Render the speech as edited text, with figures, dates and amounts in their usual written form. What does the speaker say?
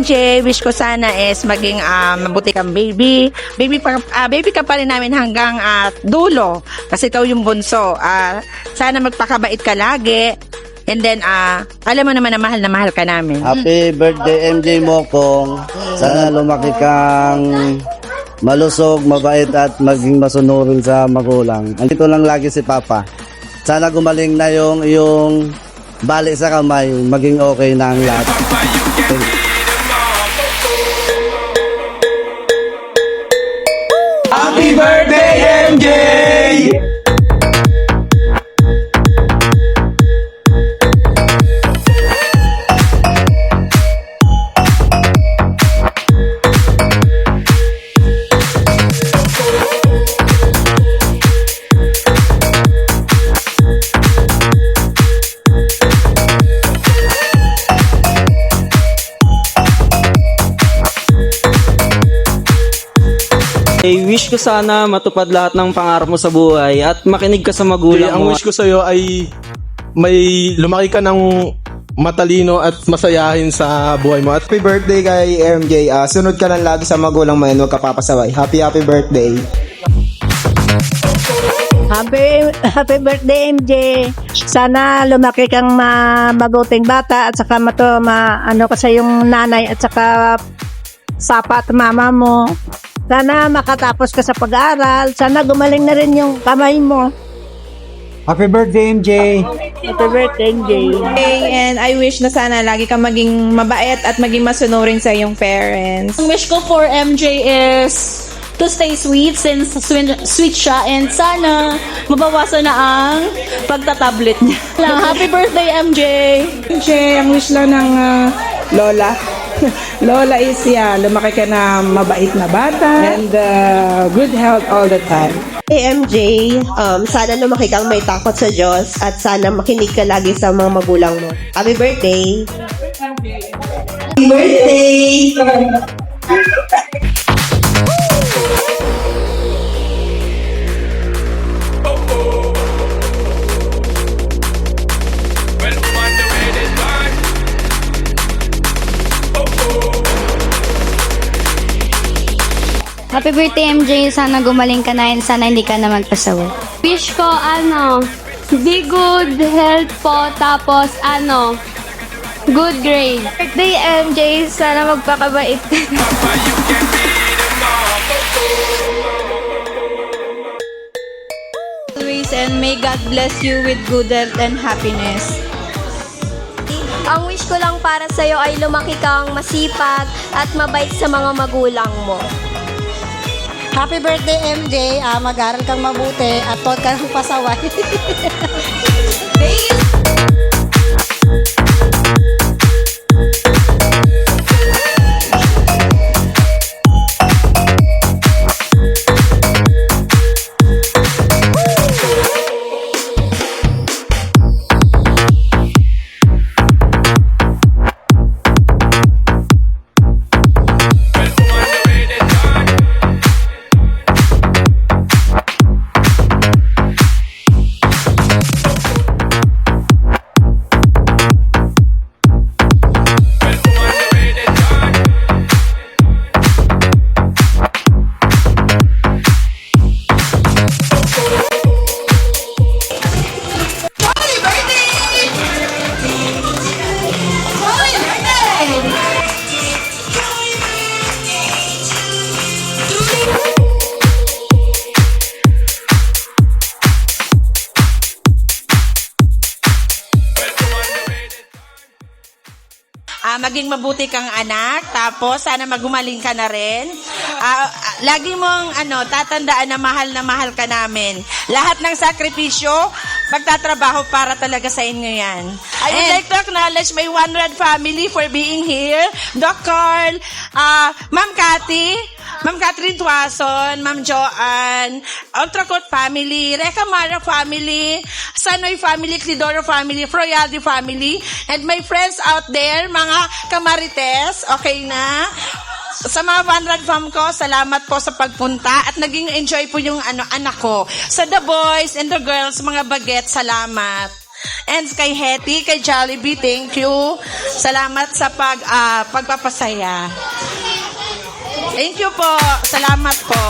MJ, wish ko sana is maging mabuti kang baby. Baby ka pa rin namin hanggang dulo. Kasi ikaw yung bunso. Sana magpakabait ka lagi. And then, alam mo naman na mahal ka namin. Happy birthday MJ Mokong. Sana lumaki kang malusog, mabait at maging masunurin sa magulang. Andito lang lagi si Papa. Sana gumaling na yung bali sa kamay, maging okay na ang lahat. Happy birthday, MJ! Wish ko sana matupad lahat ng pangarap mo sa buhay at makinig ka sa magulang Ang mo. wish ko sa'yo ay may lumaki ka ng matalino at masayahin sa buhay mo. At Happy birthday kay MJ. Sunod ka lang lagi sa magulang mo and huwag ka papasaway. Happy birthday. Happy birthday, MJ. Sana lumaki kang mabuting bata at saka ano ka sa yung nanay at saka sapat mama mo. Sana makatapos ka sa pag-aaral. Sana gumaling na rin yung kamay mo. Happy birthday, MJ. Happy birthday, MJ. And I wish na sana lagi kang maging mabait at maging masunurin sa iyong parents. Ang wish ko for MJ is to stay sweet since sweet siya and sana mabawasan na ang pagtatablet niya. Happy birthday, MJ! MJ, ang wish lang ng Lola. Lola is lumaki ka na mabait na bata and good health all the time. Hey MJ, sana lumaki kang may takot sa Diyos at sana makinig ka lagi sa mga magulang mo. Happy birthday! Happy birthday! Happy birthday, MJ. Sana gumaling ka na and sana hindi ka na magpasawa. Wish ko, be good health po, tapos, good grade. Birthday, MJ. Sana magpakabait ka na. Always and may God bless you with good health and happiness. Ang wish ko lang para sa'yo ay lumaki kang masipag at mabait sa mga magulang mo. Happy birthday, MJ. Mag-aral kang mabuti at huwag kang pasaway. Maging mabuti kang anak, tapos sana magumaling ka na rin. Lagi mong tatandaan na mahal ka namin. Lahat ng sakripisyo, magtatrabaho para talaga sa inyo yan. I would like to acknowledge my One Red family for being here. Doc Carl, Ma'am Cathy, Ma'am Catherine Tuason, Ma'am Joanne, Ultracot family, Reka Mara family, Sanoy family, Clidoro family, Froyaldi family, and my friends out there, mga kamarites, okay na? Sa mga Vanrad fam ko, salamat po sa pagpunta at naging enjoy po yung anak ko. Sa the boys and the girls, mga baget, salamat. And kay Hetty, kay Jollibee, thank you. Salamat sa pagpapasaya. Thank you po. Salamat po.